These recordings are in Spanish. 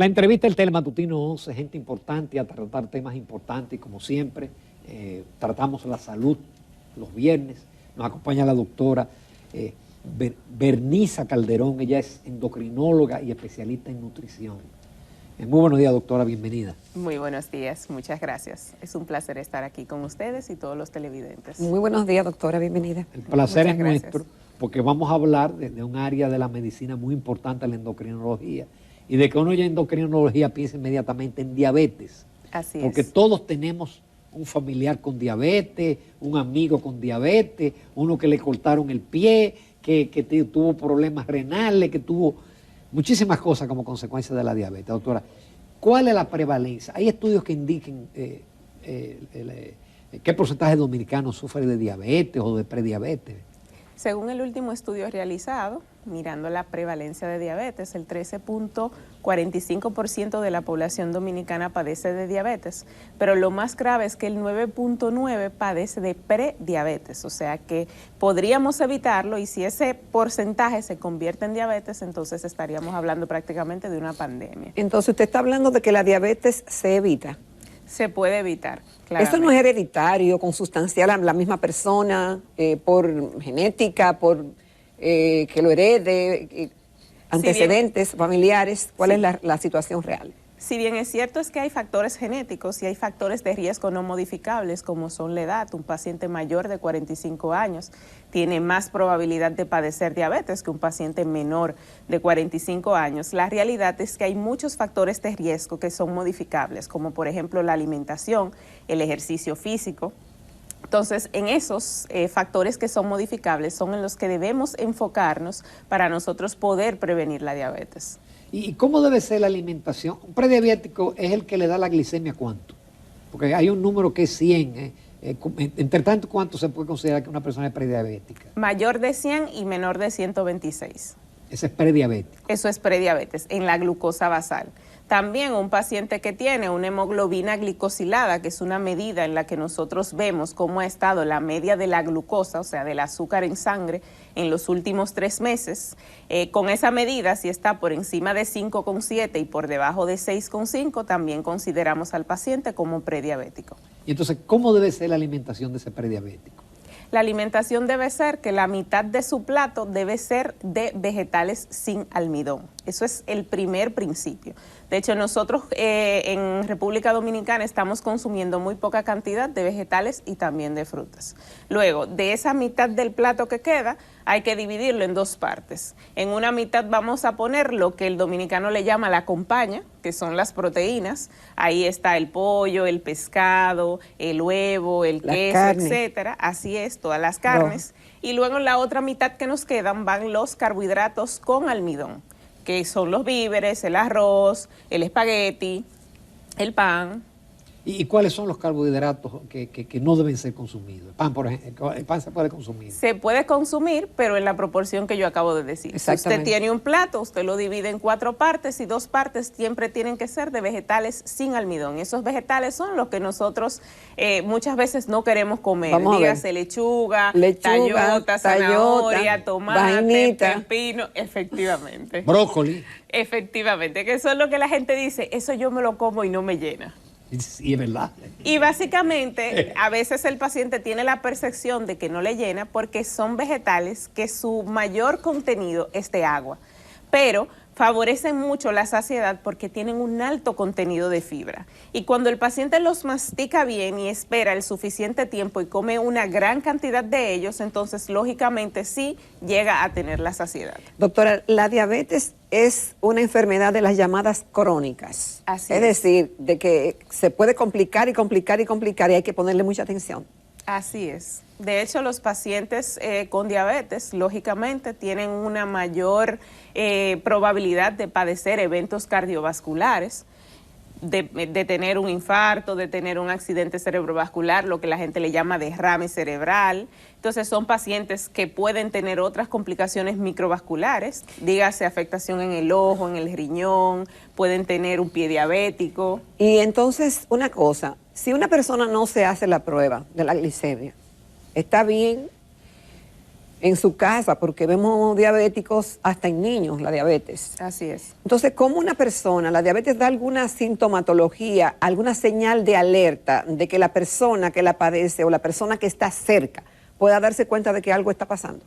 La entrevista del Telematutino 11, gente importante a tratar temas importantes, y como siempre, tratamos la salud los viernes. Nos acompaña la doctora Berniza Calderón, ella es endocrinóloga y especialista en nutrición. Muy buenos días, doctora, bienvenida. Muy buenos días, muchas gracias. Es un placer estar aquí con ustedes y todos los televidentes. Muy buenos días, doctora, bienvenida. El placer es nuestro, porque vamos a hablar de un área de la medicina muy importante, la endocrinología. Y de que uno ya en endocrinología piensa inmediatamente en diabetes. Así es. Porque todos tenemos un familiar con diabetes, un amigo con diabetes, uno que le cortaron el pie, que tuvo problemas renales, que tuvo muchísimas cosas como consecuencia de la diabetes. Doctora, ¿cuál es la prevalencia? ¿Hay estudios que indiquen qué porcentaje de dominicanos sufre de diabetes o de prediabetes? Según el último estudio realizado, mirando la prevalencia de diabetes, el 13.45% de la población dominicana padece de diabetes, pero lo más grave es que el 9.9% padece de prediabetes, o sea que podríamos evitarlo, y si ese porcentaje se convierte en diabetes, entonces estaríamos hablando prácticamente de una pandemia. Entonces usted está hablando de que la diabetes se evita. Se puede evitar, claro. Esto no es hereditario, consustancial a la misma persona, por genética, por que lo herede, antecedentes familiares. ¿Cuál es la situación real? Si bien es cierto es que hay factores genéticos y hay factores de riesgo no modificables, como son la edad. Un paciente mayor de 45 años tiene más probabilidad de padecer diabetes que un paciente menor de 45 años. La realidad es que hay muchos factores de riesgo que son modificables, como por ejemplo la alimentación, el ejercicio físico. Entonces, en esos factores que son modificables son en los que debemos enfocarnos para nosotros poder prevenir la diabetes. ¿Y cómo debe ser la alimentación? Un prediabético es el que le da la glicemia, ¿cuánto? Porque hay un número que es 100. Entre tanto, ¿cuánto se puede considerar que una persona es prediabética? Mayor de 100 y menor de 126. Ese es prediabético. Eso es prediabetes, en la glucosa basal. También un paciente que tiene una hemoglobina glicosilada, que es una medida en la que nosotros vemos cómo ha estado la media de la glucosa, o sea, del azúcar en sangre, en los últimos 3 meses. Con esa medida, si está por encima de 5,7 y por debajo de 6,5, también consideramos al paciente como prediabético. Y entonces, ¿cómo debe ser la alimentación de ese prediabético? La alimentación debe ser que la mitad de su plato debe ser de vegetales sin almidón. Eso es el primer principio. De hecho, nosotros en República Dominicana estamos consumiendo muy poca cantidad de vegetales y también de frutas. Luego, de esa mitad del plato que queda, hay que dividirlo en 2 partes. En una mitad vamos a poner lo que el dominicano le llama la compaña, que son las proteínas. Ahí está el pollo, el pescado, el huevo, el queso, etcétera. Así es, todas las carnes. Y luego en la otra mitad que nos quedan van los carbohidratos con almidón, que son los víveres, el arroz, el espagueti, el pan. ¿Y cuáles son los carbohidratos que no deben ser consumidos? El pan, por ejemplo, el pan se puede consumir. Se puede consumir, pero en la proporción que yo acabo de decir. Si usted tiene un plato, usted lo divide en 4 partes y 2 partes siempre tienen que ser de vegetales sin almidón. Esos vegetales son los que nosotros muchas veces no queremos comer. Dígase lechuga, tallota, zanahoria, tomate, vainita, pepino, efectivamente. Brócoli. Efectivamente, que eso es lo que la gente dice, eso yo me lo como y no me llena. Y es verdad. Y básicamente, a veces el paciente tiene la percepción de que no le llena porque son vegetales que su mayor contenido es de agua, pero favorecen mucho la saciedad porque tienen un alto contenido de fibra. Y cuando el paciente los mastica bien y espera el suficiente tiempo y come una gran cantidad de ellos, entonces lógicamente sí llega a tener la saciedad. Doctora, la diabetes es una enfermedad de las llamadas crónicas. Así es decir, de que se puede complicar y complicar y complicar y hay que ponerle mucha atención. Así es. De hecho, los pacientes con diabetes, lógicamente, tienen una mayor probabilidad de padecer eventos cardiovasculares, de tener un infarto, de tener un accidente cerebrovascular, lo que la gente le llama derrame cerebral. Entonces son pacientes que pueden tener otras complicaciones microvasculares, dígase afectación en el ojo, en el riñón, pueden tener un pie diabético. Y entonces, una cosa, si una persona no se hace la prueba de la glicemia, está bien, en su casa, porque vemos diabéticos hasta en niños, la diabetes. Así es. Entonces, ¿cómo una persona, la diabetes da alguna sintomatología, alguna señal de alerta de que la persona que la padece o la persona que está cerca pueda darse cuenta de que algo está pasando?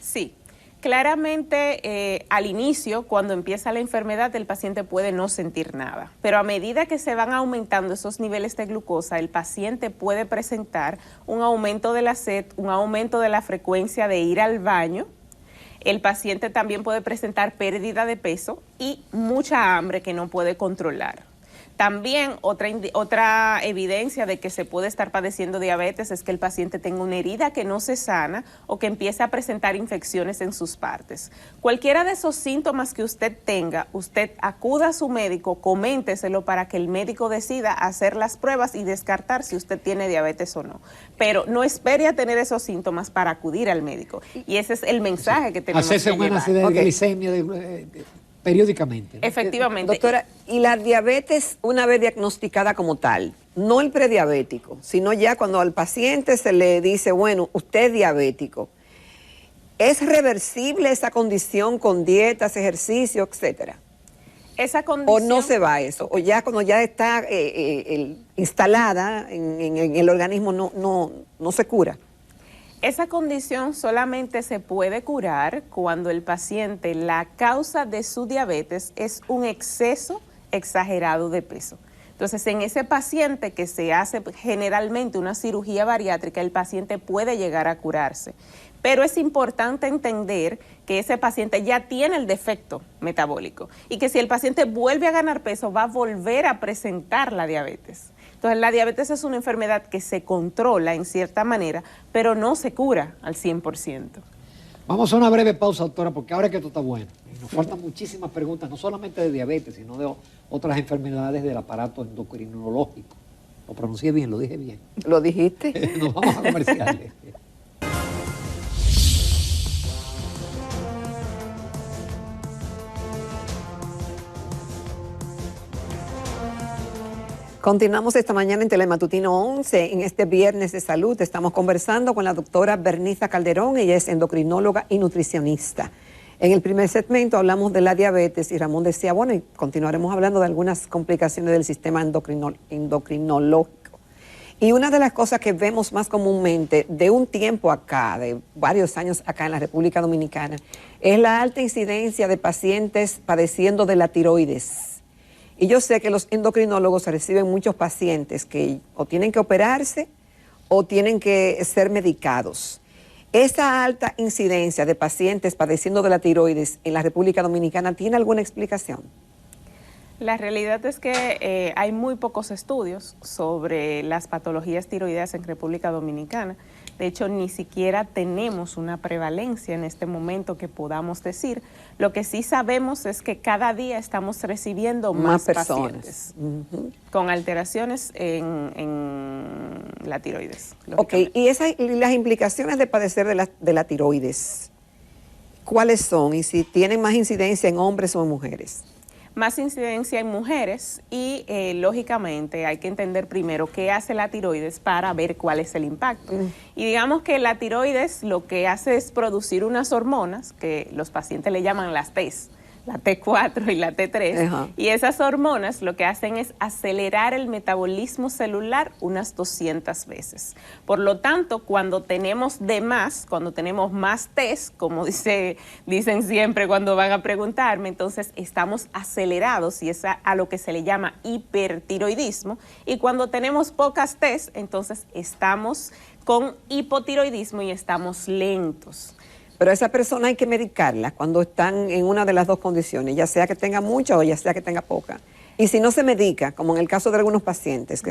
Sí. Claramente, al inicio, cuando empieza la enfermedad, el paciente puede no sentir nada, pero a medida que se van aumentando esos niveles de glucosa, el paciente puede presentar un aumento de la sed, un aumento de la frecuencia de ir al baño. El paciente también puede presentar pérdida de peso y mucha hambre que no puede controlar. También otra evidencia de que se puede estar padeciendo diabetes es que el paciente tenga una herida que no se sana o que empiece a presentar infecciones en sus partes. Cualquiera de esos síntomas que usted tenga, usted acuda a su médico, coménteselo para que el médico decida hacer las pruebas y descartar si usted tiene diabetes o no. Pero no espere a tener esos síntomas para acudir al médico. Y ese es el mensaje que tenemos hacerse que un análisis de glicemia periódicamente, ¿no? Efectivamente. Doctora, y la diabetes, una vez diagnosticada como tal, no el prediabético, sino ya cuando al paciente se le dice, bueno, usted es diabético, ¿es reversible esa condición con dietas, ejercicio, etcétera? Esa condición, ¿O no se va a eso? ¿O ya cuando ya está instalada en el organismo no se cura? esa condición solamente se puede curar cuando el paciente, la causa de su diabetes es un exceso exagerado de peso. Entonces, en ese paciente que se hace generalmente una cirugía bariátrica, el paciente puede llegar a curarse. Pero es importante entender que ese paciente ya tiene el defecto metabólico y que si el paciente vuelve a ganar peso, va a volver a presentar la diabetes. Entonces, la diabetes es una enfermedad que se controla en cierta manera, pero no se cura al 100%. Vamos a una breve pausa, doctora, porque ahora es que esto está bueno. Nos faltan muchísimas preguntas, no solamente de diabetes, sino de otras enfermedades del aparato endocrinológico. Lo pronuncié bien, lo dije bien. ¿Lo dijiste? Nos vamos a comerciales. Continuamos esta mañana en Telematutino 11, en este viernes de salud. Estamos conversando con la doctora Berniza Calderón, ella es endocrinóloga y nutricionista. En el primer segmento hablamos de la diabetes y Ramón decía, bueno, y continuaremos hablando de algunas complicaciones del sistema endocrinológico. Y una de las cosas que vemos más comúnmente de un tiempo acá, de varios años acá en la República Dominicana, es la alta incidencia de pacientes padeciendo de la tiroides. Y yo sé que los endocrinólogos reciben muchos pacientes que o tienen que operarse o tienen que ser medicados. ¿Esa alta incidencia de pacientes padeciendo de la tiroides en la República Dominicana tiene alguna explicación? La realidad es que hay muy pocos estudios sobre las patologías tiroideas en República Dominicana. De hecho, ni siquiera tenemos una prevalencia en este momento que podamos decir. Lo que sí sabemos es que cada día estamos recibiendo más pacientes con alteraciones en la tiroides. Ok, y las implicaciones de padecer de la tiroides, ¿cuáles son? Y si tienen más incidencia en hombres o en mujeres. Más incidencia en mujeres y lógicamente hay que entender primero qué hace la tiroides para ver cuál es el impacto. Y digamos que la tiroides lo que hace es producir unas hormonas que los pacientes le llaman las T's, la T4 y la T3, y esas hormonas lo que hacen es acelerar el metabolismo celular unas 200 veces. Por lo tanto, cuando tenemos cuando tenemos más T's, como dicen siempre cuando van a preguntarme, entonces estamos acelerados y es a lo que se le llama hipertiroidismo, y cuando tenemos pocas T's, entonces estamos con hipotiroidismo y estamos lentos. Pero a esa persona hay que medicarla cuando están en una de las dos condiciones, ya sea que tenga mucha o ya sea que tenga poca. Y si no se medica, como en el caso de algunos pacientes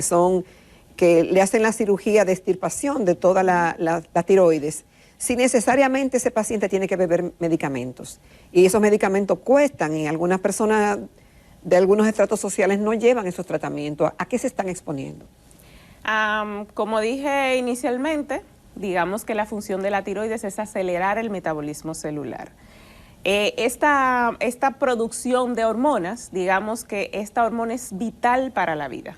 que le hacen la cirugía de extirpación de toda la tiroides, si necesariamente ese paciente tiene que beber medicamentos. Y esos medicamentos cuestan y algunas personas de algunos estratos sociales no llevan esos tratamientos. ¿A qué se están exponiendo? Como dije inicialmente, digamos que la función de la tiroides es acelerar el metabolismo celular. Esta producción de hormonas, digamos que esta hormona es vital para la vida.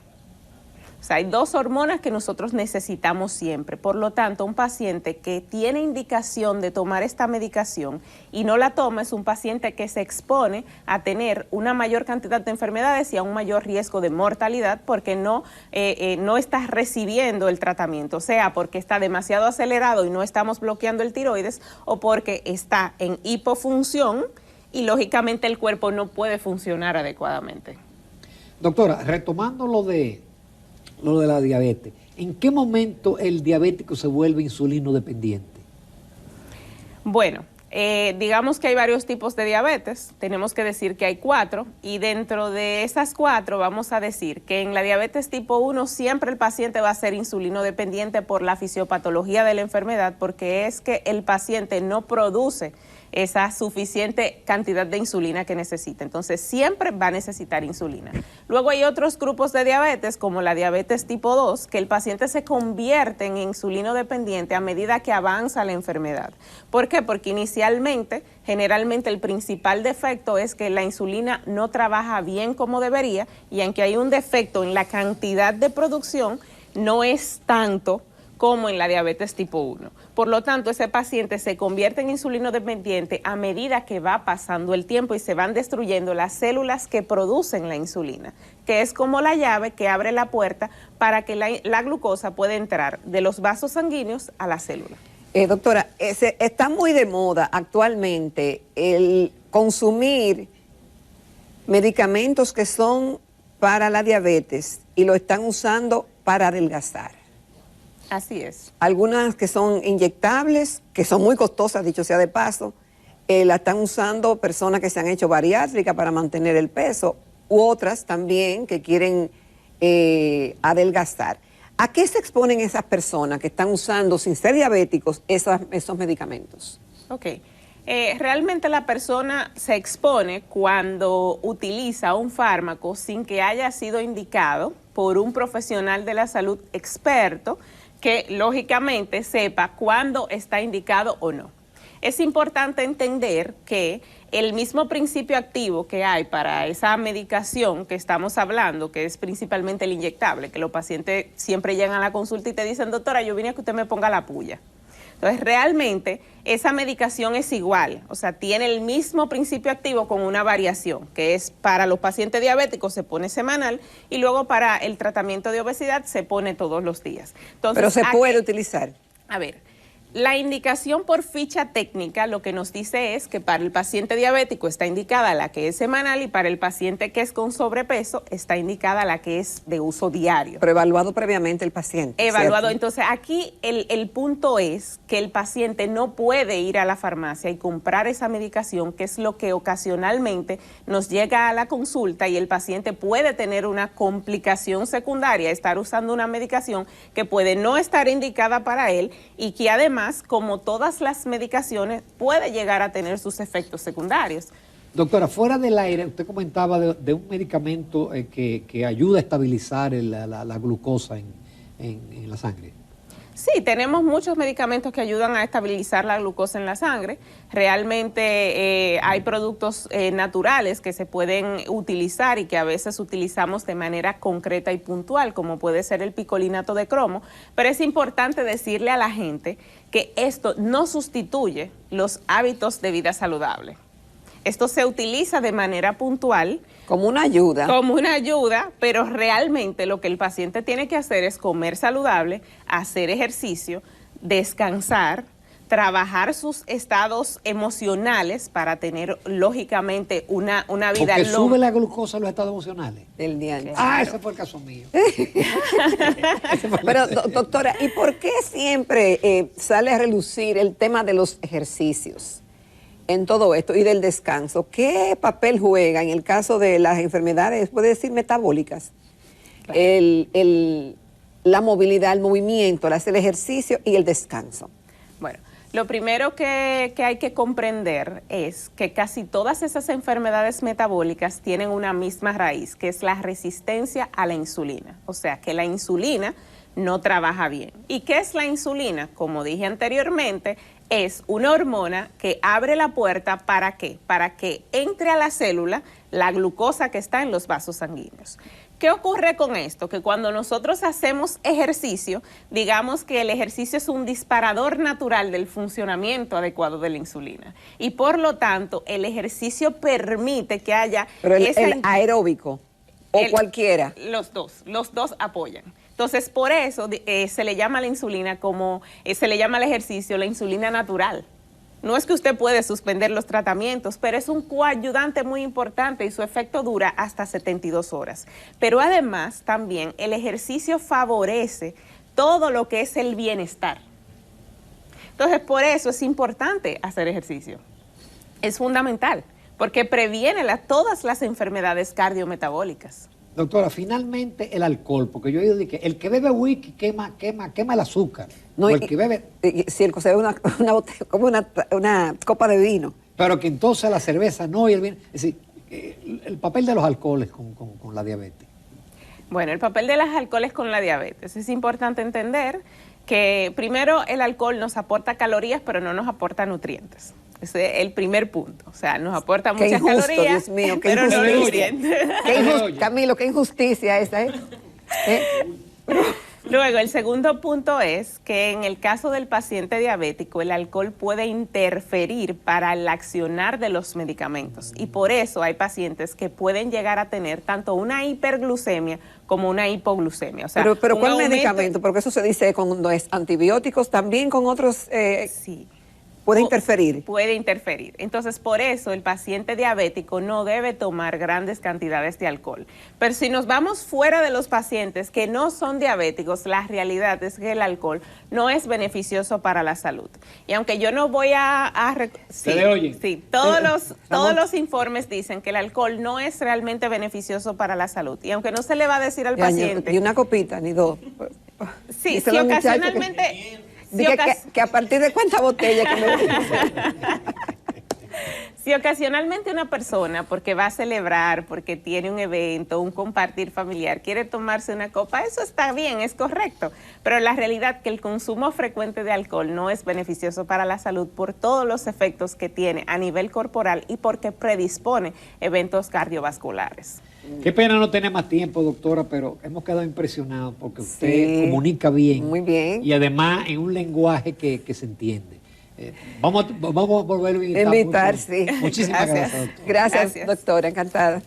O sea, hay 2 hormonas que nosotros necesitamos siempre. Por lo tanto, un paciente que tiene indicación de tomar esta medicación y no la toma es un paciente que se expone a tener una mayor cantidad de enfermedades y a un mayor riesgo de mortalidad porque no está recibiendo el tratamiento, sea porque está demasiado acelerado y no estamos bloqueando el tiroides o porque está en hipofunción y lógicamente el cuerpo no puede funcionar adecuadamente. Doctora, retomando lo de la diabetes, ¿en qué momento el diabético se vuelve insulino dependiente? Bueno, digamos que hay varios tipos de diabetes, tenemos que decir que hay 4 y dentro de esas 4 vamos a decir que en la diabetes tipo 1 siempre el paciente va a ser insulino dependiente por la fisiopatología de la enfermedad porque es que el paciente no produce esa suficiente cantidad de insulina que necesita. Entonces, siempre va a necesitar insulina. Luego hay otros grupos de diabetes, como la diabetes tipo 2, que el paciente se convierte en insulino dependiente a medida que avanza la enfermedad. ¿Por qué? Porque inicialmente, generalmente el principal defecto es que la insulina no trabaja bien como debería y aunque hay un defecto en la cantidad de producción, no es tanto como en la diabetes tipo 1. Por lo tanto, ese paciente se convierte en insulino dependiente a medida que va pasando el tiempo y se van destruyendo las células que producen la insulina, que es como la llave que abre la puerta para que la glucosa pueda entrar de los vasos sanguíneos a la célula. Doctora, está muy de moda actualmente el consumir medicamentos que son para la diabetes y lo están usando para adelgazar. Así es. Algunas que son inyectables, que son muy costosas, dicho sea de paso, la están usando personas que se han hecho bariátricas para mantener el peso, u otras también que quieren adelgazar. ¿A qué se exponen esas personas que están usando, sin ser diabéticos, esos medicamentos? Ok. Realmente la persona se expone cuando utiliza un fármaco sin que haya sido indicado por un profesional de la salud experto, que lógicamente sepa cuándo está indicado o no. Es importante entender que el mismo principio activo que hay para esa medicación que estamos hablando, que es principalmente el inyectable, que los pacientes siempre llegan a la consulta y te dicen, doctora, yo vine a que usted me ponga la puya. Entonces, realmente, esa medicación es igual, o sea, tiene el mismo principio activo con una variación, que es para los pacientes diabéticos se pone semanal y luego para el tratamiento de obesidad se pone todos los días. Entonces, pero se puede utilizar. A ver, la indicación por ficha técnica lo que nos dice es que para el paciente diabético está indicada la que es semanal y para el paciente que es con sobrepeso está indicada la que es de uso diario. Pero evaluado previamente el paciente. Evaluado. ¿Cierto? Entonces, aquí el punto es que el paciente no puede ir a la farmacia y comprar esa medicación, que es lo que ocasionalmente nos llega a la consulta y el paciente puede tener una complicación secundaria, estar usando una medicación que puede no estar indicada para él y que además, como todas las medicaciones, puede llegar a tener sus efectos secundarios. Doctora, fuera del aire, usted comentaba de un medicamento que ayuda a estabilizar la glucosa en la sangre. Sí, tenemos muchos medicamentos que ayudan a estabilizar la glucosa en la sangre. Realmente hay productos naturales que se pueden utilizar y que a veces utilizamos de manera concreta y puntual, como puede ser el picolinato de cromo, pero es importante decirle a la gente que esto no sustituye los hábitos de vida saludable. Esto se utiliza de manera puntual. Como una ayuda. Como una ayuda, pero realmente lo que el paciente tiene que hacer es comer saludable, hacer ejercicio, descansar, trabajar sus estados emocionales para tener, lógicamente, una vida... Porque sube la glucosa en los estados emocionales. Del día. Ah, ese fue el caso mío. Pero, doctora, ¿y por qué siempre sale a relucir el tema de los ejercicios en todo esto y del descanso? ¿Qué papel juega en el caso de las enfermedades, puede decir, metabólicas? Claro. La movilidad, el movimiento, el ejercicio y el descanso. Bueno, lo primero que hay que comprender es que casi todas esas enfermedades metabólicas tienen una misma raíz, que es la resistencia a la insulina. O sea, que la insulina no trabaja bien. ¿Y qué es la insulina? Como dije anteriormente, es una hormona que abre la puerta ¿para qué? Para que entre a la célula la glucosa que está en los vasos sanguíneos. ¿Qué ocurre con esto? Que cuando nosotros hacemos ejercicio, digamos que el ejercicio es un disparador natural del funcionamiento adecuado de la insulina. Y por lo tanto, el ejercicio permite que haya... Pero el aeróbico o cualquiera. Los dos apoyan. Entonces, por eso se le llama a la insulina como, se le llama al ejercicio la insulina natural. No es que usted puede suspender los tratamientos, pero es un coayudante muy importante y su efecto dura hasta 72 horas. Pero además, también el ejercicio favorece todo lo que es el bienestar. Entonces, por eso es importante hacer ejercicio. Es fundamental, porque previene todas las enfermedades cardiometabólicas. Doctora, finalmente el alcohol, porque yo he oído que el que bebe whisky quema el azúcar. No, o el que bebe... Si el que se bebe una botella, como una copa de vino. Pero que entonces la cerveza no y el vino... Es decir, el papel de los alcoholes con la diabetes. Bueno, el papel de los alcoholes con la diabetes. Es importante entender que primero el alcohol nos aporta calorías, pero no nos aporta nutrientes. Ese es el primer punto. O sea, nos aporta muchas calorías, Dios mío, qué pero no injusticia. nutrientes. Camilo, qué injusticia esa, ¿eh? Luego, el segundo punto es que en el caso del paciente diabético, el alcohol puede interferir para el accionar de los medicamentos. Y por eso hay pacientes que pueden llegar a tener tanto una hiperglucemia como una hipoglucemia. O sea, pero ¿cuál medicamento? Porque eso se dice con los antibióticos, también con otros... sí. ¿Puede interferir? Puede interferir. Entonces, por eso el paciente diabético no debe tomar grandes cantidades de alcohol. Pero si nos vamos fuera de los pacientes que no son diabéticos, la realidad es que el alcohol no es beneficioso para la salud. Y aunque yo no voy ¿Se le oye? Sí, todos los informes dicen que el alcohol no es realmente beneficioso para la salud. Y aunque no se le va a decir al paciente... Ni una copita, ni dos. Sí, si ocasionalmente... Que a partir de cuánta botella que me... Si ocasionalmente una persona, porque va a celebrar, porque tiene un evento, un compartir familiar, quiere tomarse una copa, eso está bien, es correcto. Pero la realidad es que el consumo frecuente de alcohol no es beneficioso para la salud por todos los efectos que tiene a nivel corporal y porque predispone eventos cardiovasculares. Qué pena no tener más tiempo, doctora, pero hemos quedado impresionados porque usted comunica bien. Muy bien. Y además en un lenguaje que se entiende. Vamos a volverlo a invitar, sí. Muchísimas gracias, doctora. Gracias, doctora, encantada.